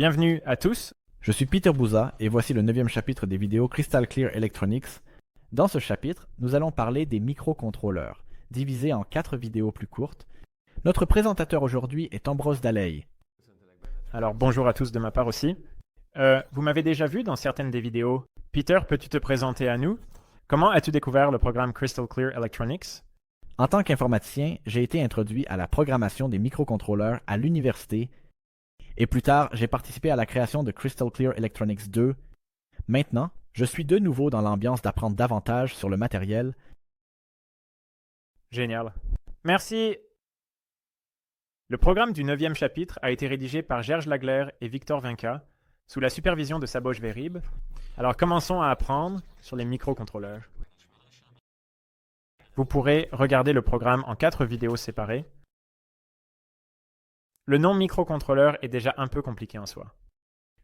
Bienvenue à tous. Je suis Peter Bouza et voici le 9e chapitre des vidéos Crystal Clear Electronics. Dans ce chapitre, nous allons parler des microcontrôleurs, divisés en 4 vidéos plus courtes. Notre présentateur aujourd'hui est Ambrose Dalley. Alors bonjour à tous de ma part aussi. Vous m'avez déjà vu dans certaines des vidéos. Peter, peux-tu te présenter à nous? Comment as-tu découvert le programme Crystal Clear Electronics? En tant qu'informaticien, j'ai été introduit à la programmation des microcontrôleurs à l'université et plus tard, j'ai participé à la création de Crystal Clear Electronics 2. Maintenant, je suis de nouveau dans l'ambiance d'apprendre davantage sur le matériel. Génial. Merci. Le programme du 9e chapitre a été rédigé par Gerge Laglaire et Victor Vinca sous la supervision de Saboch Verib. Alors commençons à apprendre sur les microcontrôleurs. Vous pourrez regarder le programme en 4 vidéos séparées. Le nom microcontrôleur est déjà un peu compliqué en soi.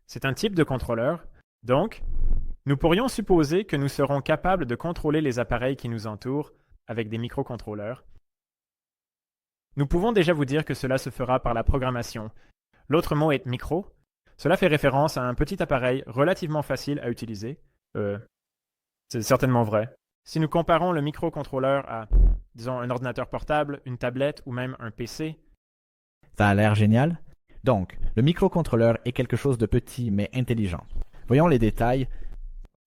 C'est un type de contrôleur, donc nous pourrions supposer que nous serons capables de contrôler les appareils qui nous entourent avec des microcontrôleurs. Nous pouvons déjà vous dire que cela se fera par la programmation. L'autre mot est micro. Cela fait référence à un petit appareil relativement facile à utiliser. C'est certainement vrai. Si nous comparons le microcontrôleur à, disons, un ordinateur portable, une tablette ou même un PC, Ça a l'air génial. Donc, le microcontrôleur est quelque chose de petit mais intelligent. Voyons les détails.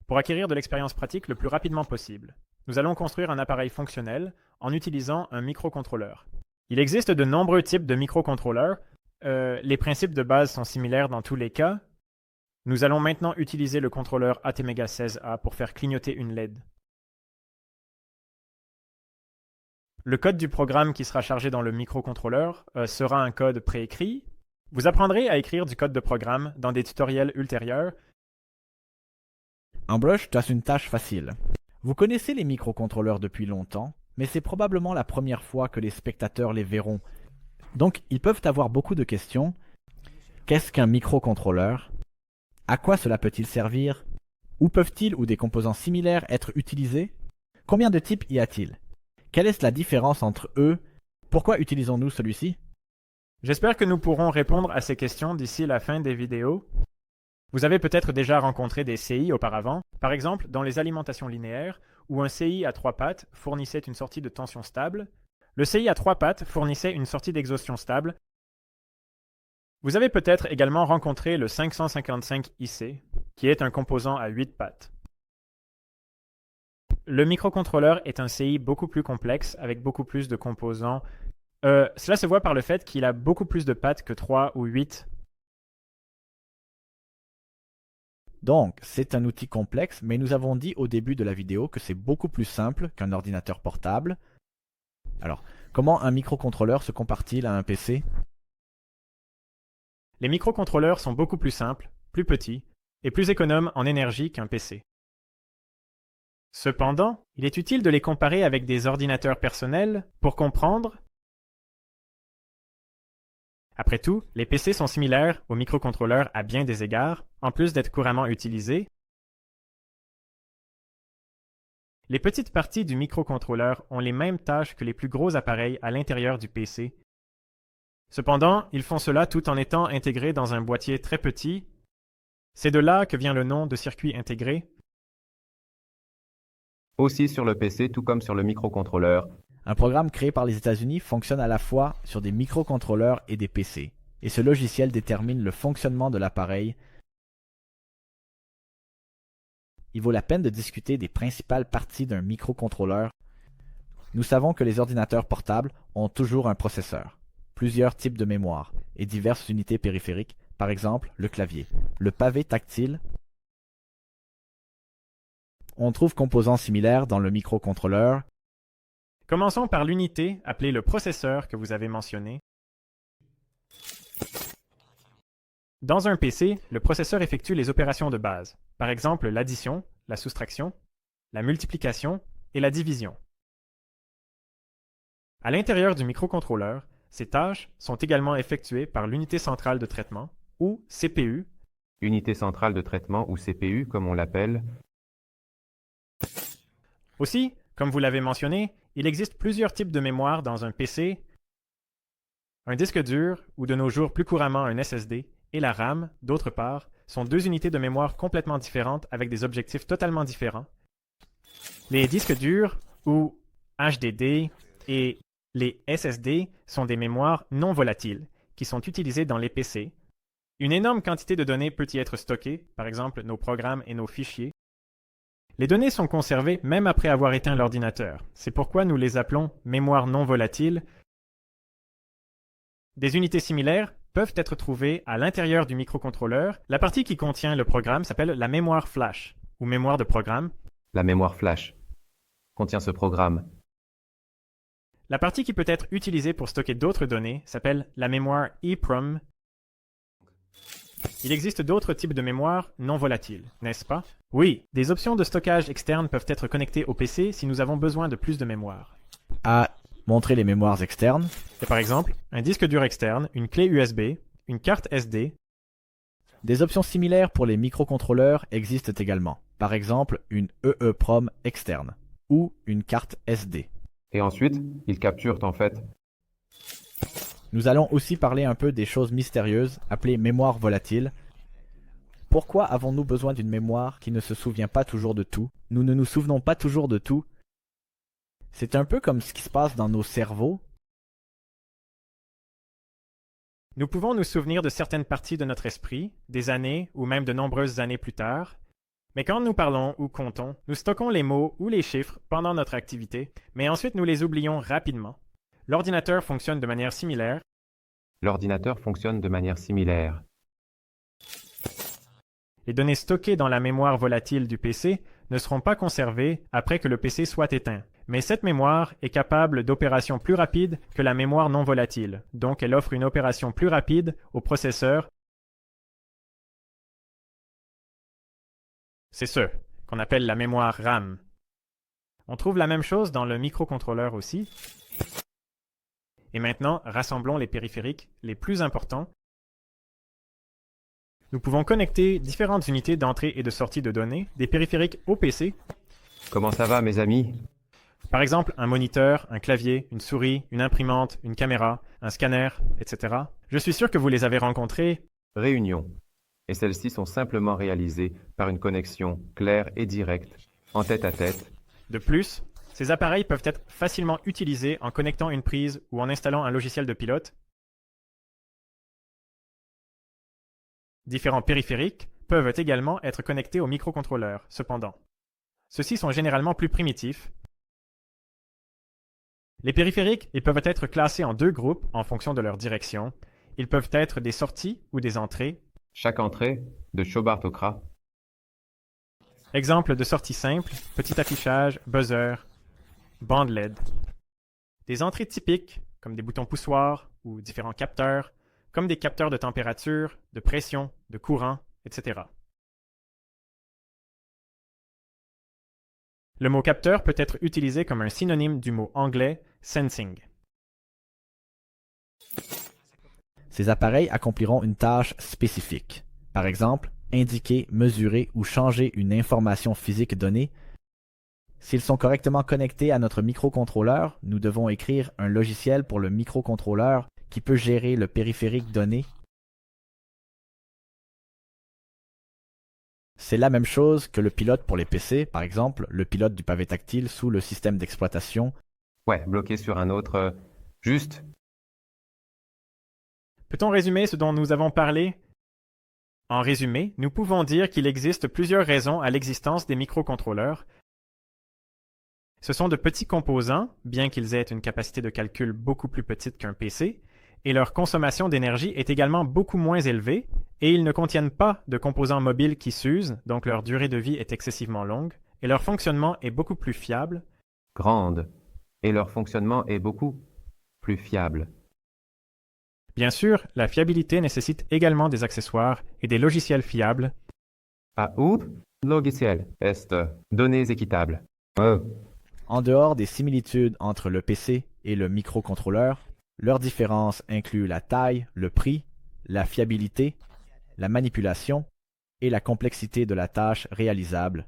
pour acquérir de l'expérience pratique le plus rapidement possible, nous allons construire un appareil fonctionnel en utilisant un microcontrôleur. Il existe de nombreux types de microcontrôleurs. Les principes de base sont similaires dans tous les cas. Nous allons maintenant utiliser le contrôleur ATmega16A pour faire clignoter une LED. Le code du programme qui sera chargé dans le microcontrôleur sera un code préécrit. Vous apprendrez à écrire du code de programme dans des tutoriels ultérieurs. Ambrose, tu as une tâche facile. Vous connaissez les microcontrôleurs depuis longtemps, mais c'est probablement la première fois que les spectateurs les verront. Donc, ils peuvent avoir beaucoup de questions. Qu'est-ce qu'un microcontrôleur? À quoi cela peut-il servir? Où peuvent-ils ou des composants similaires être utilisés? Combien de types y a-t-il? Quelle est la différence entre eux? Pourquoi utilisons-nous celui-ci? J'espère que nous pourrons répondre à ces questions d'ici la fin des vidéos. Vous avez peut-être déjà rencontré des CI auparavant, par exemple dans les alimentations linéaires, où un CI à 3 pattes fournissait une sortie de tension stable. Le CI à 3 pattes fournissait une sortie d'exhaustion stable. Vous avez peut-être également rencontré le 555IC, qui est un composant à 8 pattes. Le microcontrôleur est un CI beaucoup plus complexe, avec beaucoup plus de composants. Cela se voit par le fait qu'il a beaucoup plus de pattes que 3 ou 8. Donc, c'est un outil complexe, mais nous avons dit au début de la vidéo que c'est beaucoup plus simple qu'un ordinateur portable. Alors, comment un microcontrôleur se compare-t-il à un PC? Les microcontrôleurs sont beaucoup plus simples, plus petits, et plus économes en énergie qu'un PC. Cependant, il est utile de les comparer avec des ordinateurs personnels pour comprendre. Après tout, les PC sont similaires aux microcontrôleurs à bien des égards, en plus d'être couramment utilisés. Les petites parties du microcontrôleur ont les mêmes tâches que les plus gros appareils à l'intérieur du PC. Cependant, ils font cela tout en étant intégrés dans un boîtier très petit. C'est de là que vient le nom de circuit intégré. Aussi sur le PC, tout comme sur le microcontrôleur. Un programme créé par les États-Unis fonctionne à la fois sur des microcontrôleurs et des PC, et ce logiciel détermine le fonctionnement de l'appareil. Il vaut la peine de discuter des principales parties d'un microcontrôleur. Nous savons que les ordinateurs portables ont toujours un processeur, plusieurs types de mémoire et diverses unités périphériques, par exemple le clavier, le pavé tactile. On trouve composants similaires dans le microcontrôleur. Commençons par l'unité appelée le processeur que vous avez mentionné. Dans un PC, le processeur effectue les opérations de base, par exemple l'addition, la soustraction, la multiplication et la division. À l'intérieur du microcontrôleur, ces tâches sont également effectuées par l'unité centrale de traitement, ou CPU. Unité centrale de traitement ou CPU comme on l'appelle. Aussi, comme vous l'avez mentionné, il existe plusieurs types de mémoire dans un PC. Un disque dur, ou de nos jours plus couramment un SSD, et la RAM, d'autre part, sont deux unités de mémoire complètement différentes avec des objectifs totalement différents. Les disques durs, ou HDD, et les SSD sont des mémoires non volatiles, qui sont utilisées dans les PC. Une énorme quantité de données peut y être stockée, par exemple nos programmes et nos fichiers. Les données sont conservées même après avoir éteint l'ordinateur. C'est pourquoi nous les appelons mémoire non volatile. Des unités similaires peuvent être trouvées à l'intérieur du microcontrôleur. La partie qui contient le programme s'appelle la mémoire flash, ou mémoire de programme. La mémoire flash contient ce programme. La partie qui peut être utilisée pour stocker d'autres données s'appelle la mémoire EEPROM. Il existe d'autres types de mémoire non volatiles, n'est-ce pas? Oui, des options de stockage externes peuvent être connectées au PC si nous avons besoin de plus de mémoire. À montrer les mémoires externes, C'est par exemple un disque dur externe, une clé USB, une carte SD. des options similaires pour les microcontrôleurs existent également. Par exemple, une EEPROM externe ou une carte SD. Et ensuite, ils capturent en fait. Nous allons aussi parler un peu des choses mystérieuses appelées mémoire volatile. Pourquoi avons-nous besoin d'une mémoire qui ne se souvient pas toujours de tout? Nous ne nous souvenons pas toujours de tout. C'est un peu comme ce qui se passe dans nos cerveaux. Nous pouvons nous souvenir de certaines parties de notre esprit, des années ou même de nombreuses années plus tard. Mais quand nous parlons ou comptons, nous stockons les mots ou les chiffres pendant notre activité, mais ensuite nous les oublions rapidement. L'ordinateur fonctionne de manière similaire. L'ordinateur fonctionne de manière similaire. Les données stockées dans la mémoire volatile du PC ne seront pas conservées après que le PC soit éteint. Mais cette mémoire est capable d'opérations plus rapides que la mémoire non volatile, donc elle offre une opération plus rapide au processeur. C'est ce qu'on appelle la mémoire RAM. On trouve la même chose dans le microcontrôleur aussi. Et maintenant, rassemblons les périphériques les plus importants. Nous pouvons connecter différentes unités d'entrée et de sortie de données, des périphériques au PC. Comment ça va, mes amis? Par exemple, un moniteur, un clavier, une souris, une imprimante, une caméra, un scanner, etc. Je suis sûr que vous les avez rencontrés. Réunion. Et celles-ci sont simplement réalisées par une connexion claire et directe, en tête-à-tête. De plus, ces appareils peuvent être facilement utilisés en connectant une prise ou en installant un logiciel de pilote. Différents périphériques peuvent également être connectés au microcontrôleur, cependant. Ceux-ci sont généralement plus primitifs. Les périphériques peuvent être classés en deux groupes en fonction de leur direction. Ils peuvent être des sorties ou des entrées. Chaque entrée de Chobart-Okra. Exemple de sortie simple, petit affichage, buzzer, bande LED. Des entrées typiques, comme des boutons poussoirs ou différents capteurs, comme des capteurs de température, de pression, de courant, etc. Le mot capteur peut être utilisé comme un synonyme du mot anglais sensing. Ces appareils accompliront une tâche spécifique. Par exemple, indiquer, mesurer ou changer une information physique donnée. S'ils sont correctement connectés à notre microcontrôleur, nous devons écrire un logiciel pour le microcontrôleur qui peut gérer le périphérique donné. C'est la même chose que le pilote pour les PC, par exemple, le pilote du pavé tactile sous le système d'exploitation. Ouais, bloqué sur un autre. Juste. Peut-on résumer ce dont nous avons parlé? En résumé, nous pouvons dire qu'il existe plusieurs raisons à l'existence des microcontrôleurs. Ce sont de petits composants, bien qu'ils aient une capacité de calcul beaucoup plus petite qu'un PC, et leur consommation d'énergie est également beaucoup moins élevée, et ils ne contiennent pas de composants mobiles qui s'usent, donc leur durée de vie est excessivement longue, et leur fonctionnement est beaucoup plus fiable. Grande. Et leur fonctionnement est beaucoup plus fiable. Bien sûr, la fiabilité nécessite également des accessoires et des logiciels fiables. Logiciel est données équitables. En dehors des similitudes entre le PC et le microcontrôleur, leurs différences incluent la taille, le prix, la fiabilité, la manipulation et la complexité de la tâche réalisable.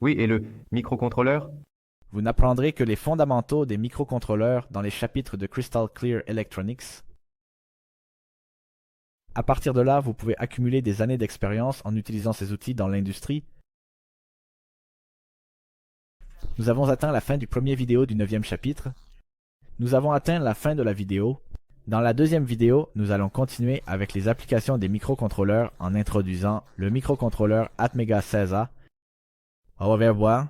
Oui, et le microcontrôleur? Vous n'apprendrez que les fondamentaux des microcontrôleurs dans les chapitres de Crystal Clear Electronics. À partir de là, vous pouvez accumuler des années d'expérience en utilisant ces outils dans l'industrie. Nous avons atteint la fin du premier vidéo du 9e chapitre. Nous avons atteint la fin de la vidéo. Dans la deuxième vidéo, nous allons continuer avec les applications des microcontrôleurs en introduisant le microcontrôleur Atmega 16A. Au revoir.